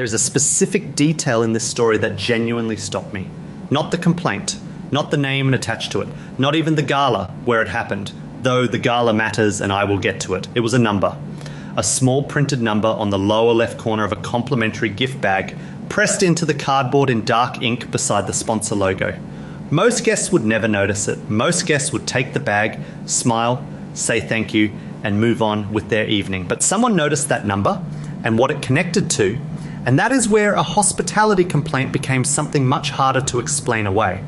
There's a specific detail in this story that genuinely stopped me. Not the complaint, not the name attached to it, not even the gala where it happened, though the gala matters and I will get to it. It was a number. A small printed number on the lower left corner of a complimentary gift bag, pressed into the cardboard in dark ink beside the sponsor logo. Most guests would never notice it. Most guests would take the bag, smile, say thank you, and move on with their evening. But someone noticed that number and what it connected to, and that is where a hospitality complaint became something much harder to explain away.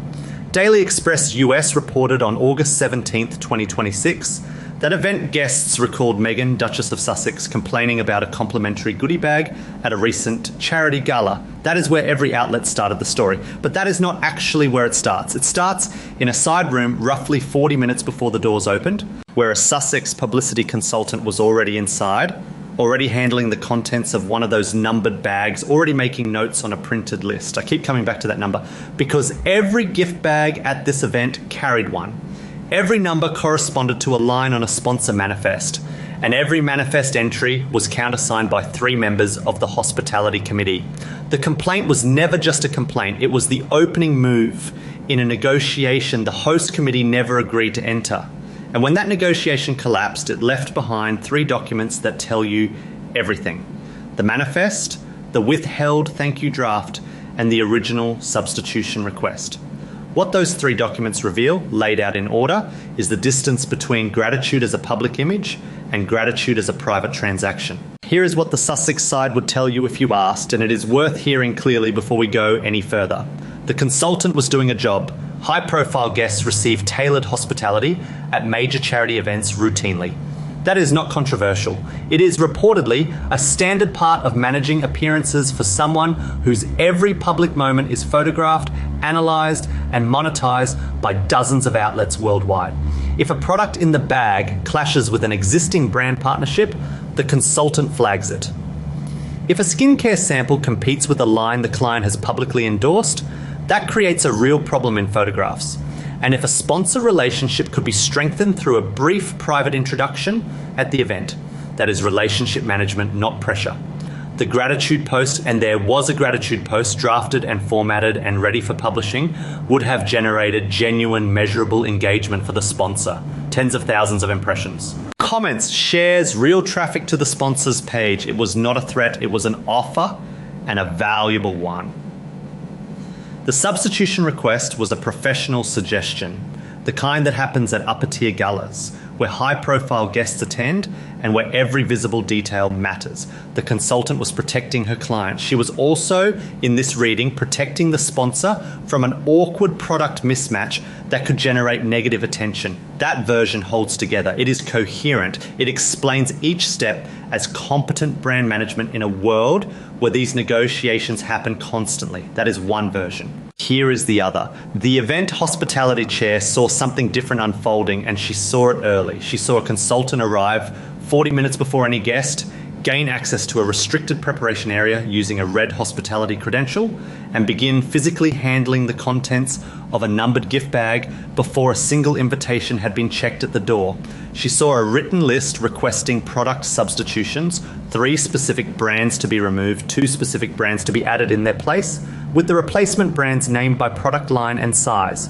Daily Express US reported on August 17th, 2026, that event guests recalled Meghan, Duchess of Sussex, complaining about a complimentary goodie bag at a recent charity gala. That is where every outlet started the story. But that is not actually where it starts. It starts in a side room roughly 40 minutes before the doors opened, where a Sussex publicity consultant was already inside, already handling the contents of one of those numbered bags, already making notes on a printed list. I keep coming back to that number because every gift bag at this event carried one. Every number corresponded to a line on a sponsor manifest, and every manifest entry was countersigned by 3 members of the hospitality committee. The complaint was never just a complaint, it was the opening move in a negotiation the host committee never agreed to enter. And when that negotiation collapsed, it left behind 3 documents that tell you everything. The manifest, the withheld thank you draft, and the original substitution request. What those 3 documents reveal, laid out in order, is the distance between gratitude as a public image and gratitude as a private transaction. Here is what the Sussex side would tell you if you asked, and it is worth hearing clearly before we go any further. The consultant was doing a job. High-profile guests receive tailored hospitality at major charity events routinely. That is not controversial. It is reportedly a standard part of managing appearances for someone whose every public moment is photographed, analysed, and monetised by dozens of outlets worldwide. If a product in the bag clashes with an existing brand partnership, the consultant flags it. If a skincare sample competes with a line the client has publicly endorsed, that creates a real problem in photographs. And if a sponsor relationship could be strengthened through a brief private introduction at the event, that is relationship management, not pressure. The gratitude post, and there was a gratitude post drafted and formatted and ready for publishing, would have generated genuine, measurable engagement for the sponsor. Tens of thousands of impressions. Comments, shares, real traffic to the sponsor's page. It was not a threat, it was an offer, and a valuable one. The substitution request was a professional suggestion, the kind that happens at upper-tier galas, where high-profile guests attend and where every visible detail matters. The consultant was protecting her client. She was also, in this reading, protecting the sponsor from an awkward product mismatch that could generate negative attention. That version holds together. It is coherent. It explains each step as competent brand management in a world where these negotiations happen constantly. That is one version. Here is the other. The event hospitality chair saw something different unfolding, and she saw it early. She saw a consultant arrive 40 minutes before any guest, gain access to a restricted preparation area using a red hospitality credential, and begin physically handling the contents of a numbered gift bag before a single invitation had been checked at the door. She saw a written list requesting product substitutions, 3 specific brands to be removed, 2 specific brands to be added in their place, with the replacement brands named by product line and size.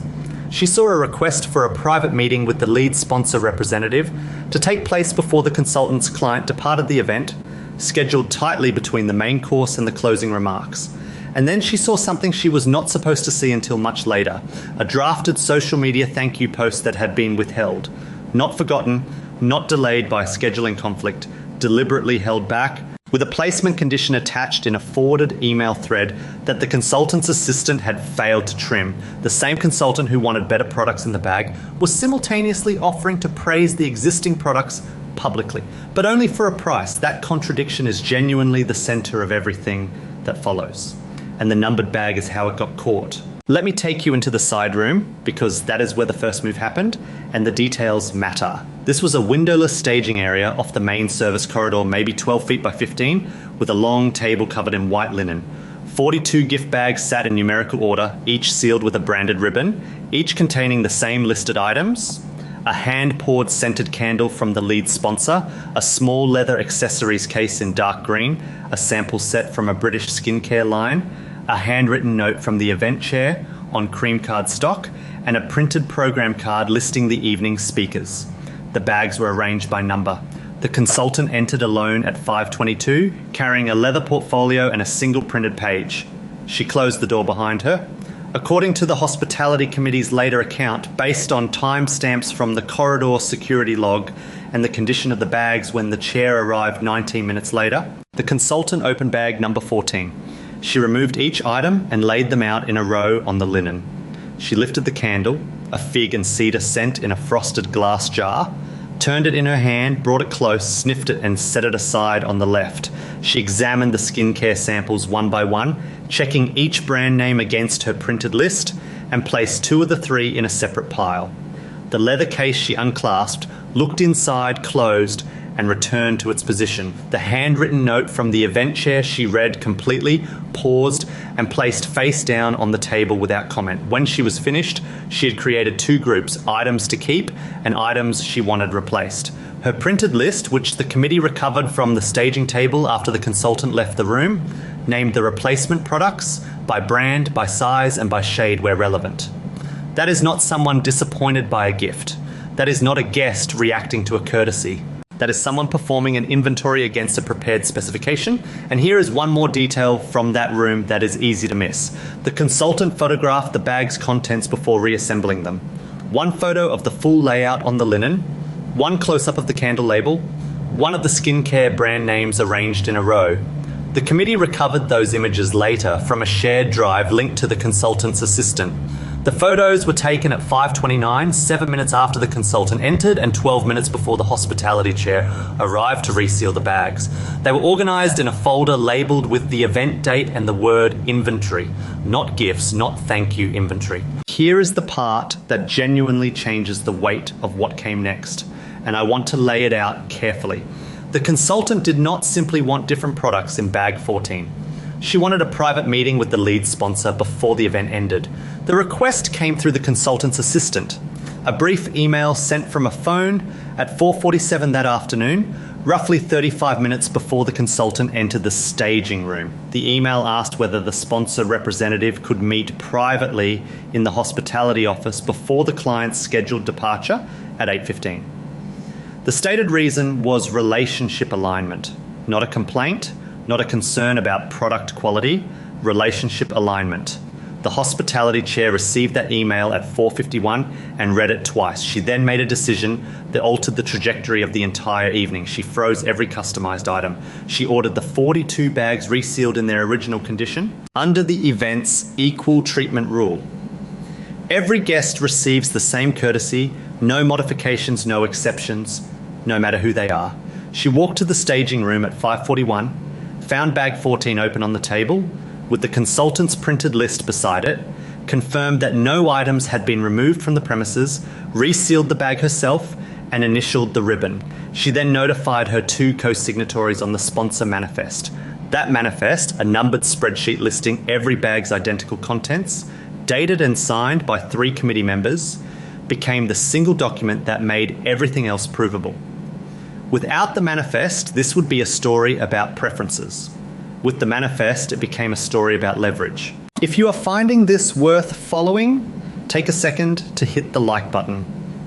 She saw a request for a private meeting with the lead sponsor representative to take place before the consultant's client departed the event, scheduled tightly between the main course and the closing remarks. And then she saw something she was not supposed to see until much later, a drafted social media thank you post that had been withheld. Not forgotten, not delayed by a scheduling conflict, deliberately held back, with a placement condition attached in a forwarded email thread that the consultant's assistant had failed to trim. The same consultant who wanted better products in the bag was simultaneously offering to praise the existing products publicly, but only for a price. That contradiction is genuinely the center of everything that follows. And the numbered bag is how it got caught. Let me take you into the side room, because that is where the first move happened, and the details matter. This was a windowless staging area off the main service corridor, maybe 12 feet by 15, with a long table covered in white linen. 42 gift bags sat in numerical order, each sealed with a branded ribbon, each containing the same listed items. a hand-poured scented candle from the lead sponsor, a small leather accessories case in dark green, a sample set from a British skincare line, a handwritten note from the event chair on cream card stock, and a printed program card listing the evening's speakers. The bags were arranged by number. The consultant entered alone at 5:22, carrying a leather portfolio and a single printed page. She closed the door behind her. According to the Hospitality Committee's later account, based on timestamps from the corridor security log and the condition of the bags when the chair arrived 19 minutes later, the consultant opened bag number 14. She removed each item and laid them out in a row on the linen. She lifted the candle, a fig and cedar scent in a frosted glass jar, turned it in her hand, brought it close, sniffed it and set it aside on the left. She examined the skincare samples one by one, checking each brand name against her printed list, and placed 2 of the 3 in a separate pile. The leather case she unclasped, looked inside, closed, and returned to its position. The handwritten note from the event chair she read completely, paused, and placed face down on the table without comment. When she was finished, she had created 2 groups, items to keep and items she wanted replaced. Her printed list, which the committee recovered from the staging table after the consultant left the room, named the replacement products by brand, by size, and by shade where relevant. That is not someone disappointed by a gift. That is not a guest reacting to a courtesy. That is someone performing an inventory against a prepared specification. And here is one more detail from that room that is easy to miss. The consultant photographed the bag's contents before reassembling them. 1 photo of the full layout on the linen, 1 close-up of the candle label, 1 of the skincare brand names arranged in a row. The committee recovered those images later from a shared drive linked to the consultant's assistant. The photos were taken at 5:29, 7 minutes after the consultant entered and 12 minutes before the hospitality chair arrived to reseal the bags. They were organised in a folder labelled with the event date and the word inventory. Not gifts, not thank you inventory. Here is the part that genuinely changes the weight of what came next, and I want to lay it out carefully. The consultant did not simply want different products in bag 14. She wanted a private meeting with the lead sponsor before the event ended. The request came through the consultant's assistant. A brief email sent from a phone at 4:47 that afternoon, roughly 35 minutes before the consultant entered the staging room. The email asked whether the sponsor representative could meet privately in the hospitality office before the client's scheduled departure at 8:15. The stated reason was relationship alignment, not a complaint, not a concern about product quality, relationship alignment. The hospitality chair received that email at 4:51 and read it twice. She then made a decision that altered the trajectory of the entire evening. She froze every customised item. She ordered the 42 bags resealed in their original condition under the event's equal treatment rule. Every guest receives the same courtesy, no modifications, no exceptions, no matter who they are. She walked to the staging room at 5:41, found bag 14 open on the table, with the consultant's printed list beside it, confirmed that no items had been removed from the premises, resealed the bag herself, and initialed the ribbon. She then notified her 2 co-signatories on the sponsor manifest. That manifest, a numbered spreadsheet listing every bag's identical contents, dated and signed by 3 committee members, became the single document that made everything else provable. Without the manifest, this would be a story about preferences. With the manifest, it became a story about leverage. If you are finding this worth following, take a second to hit the like button,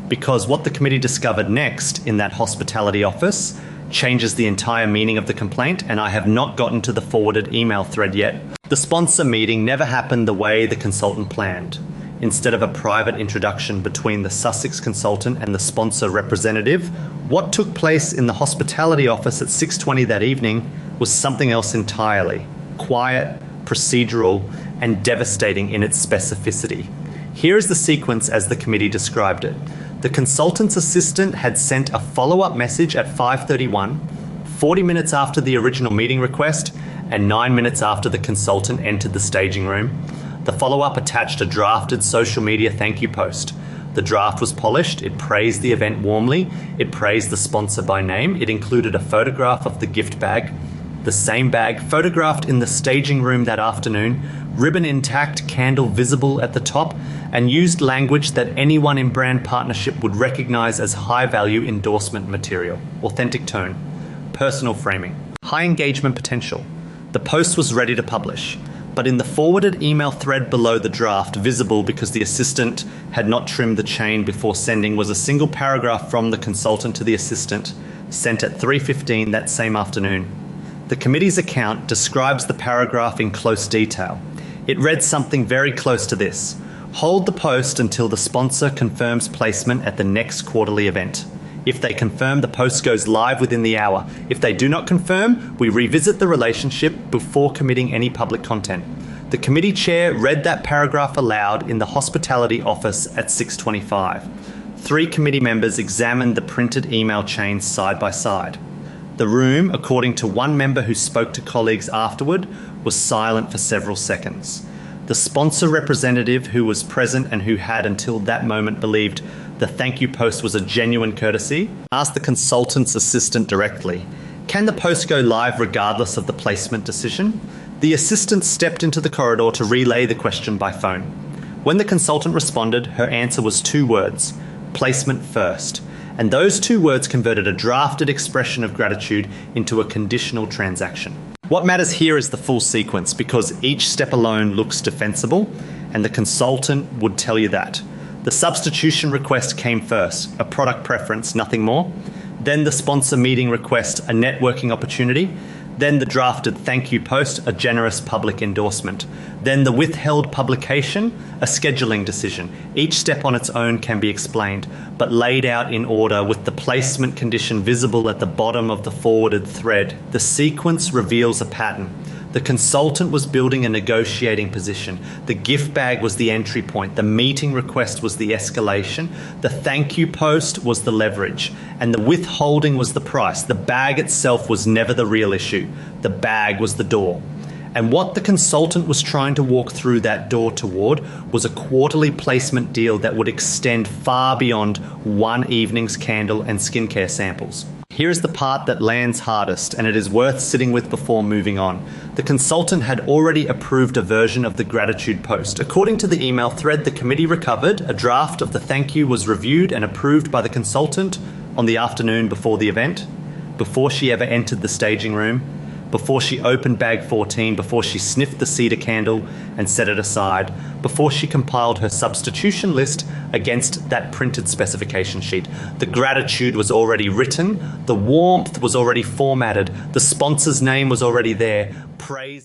because what the committee discovered next in that hospitality office changes the entire meaning of the complaint, and I have not gotten to the forwarded email thread yet. The sponsor meeting never happened the way the consultant planned. Instead of a private introduction between the Sussex consultant and the sponsor representative, what took place in the hospitality office at 6:20 that evening was something else entirely. Quiet, procedural, and devastating in its specificity. Here is the sequence as the committee described it. The consultant's assistant had sent a follow-up message at 5:31, 40 minutes after the original meeting request, and 9 minutes after the consultant entered the staging room. The follow-up attached a drafted social media thank you post. The draft was polished, it praised the event warmly, it praised the sponsor by name, it included a photograph of the gift bag, The same bag, photographed in the staging room that afternoon, ribbon intact, candle visible at the top, and used language that anyone in brand partnership would recognise as high-value endorsement material. Authentic tone. Personal framing. High engagement potential. The post was ready to publish, but in the forwarded email thread below the draft, visible because the assistant had not trimmed the chain before sending, was a single paragraph from the consultant to the assistant, sent at 3:15 that same afternoon. The committee's account describes the paragraph in close detail. It read something very close to this: hold the post until the sponsor confirms placement at the next quarterly event. If they confirm, the post goes live within the hour. If they do not confirm, we revisit the relationship before committing any public content. The committee chair read that paragraph aloud in the hospitality office at 6:25. 3 committee members examined the printed email chains side by side. The room, according to one member who spoke to colleagues afterward, was silent for several seconds. The sponsor representative who was present and who had until that moment believed the thank you post was a genuine courtesy asked the consultant's assistant directly, "Can the post go live regardless of the placement decision?" The assistant stepped into the corridor to relay the question by phone. When the consultant responded, her answer was 2 words: placement first. And those 2 words converted a drafted expression of gratitude into a conditional transaction. What matters here is the full sequence, because each step alone looks defensible, and the consultant would tell you that. The substitution request came first, a product preference, nothing more. Then the sponsor meeting request, a networking opportunity. Then the drafted thank you post, a generous public endorsement. Then the withheld publication, a scheduling decision. Each step on its own can be explained, but laid out in order with the placement condition visible at the bottom of the forwarded thread. The sequence reveals a pattern. The consultant was building a negotiating position. The gift bag was the entry point. The meeting request was the escalation. The thank you post was the leverage. And the withholding was the price. The bag itself was never the real issue. The bag was the door. And what the consultant was trying to walk through that door toward was a quarterly placement deal that would extend far beyond one evening's candle and skincare samples. Here's the part that lands hardest, and it is worth sitting with before moving on. The consultant had already approved a version of the gratitude post. According to the email thread the committee recovered, a draft of the thank you was reviewed and approved by the consultant on the afternoon before the event, before she ever entered the staging room, before she opened bag 14, before she sniffed the cedar candle and set it aside, before she compiled her substitution list against that printed specification sheet. The gratitude was already written, the warmth was already formatted, the sponsor's name was already there. Praise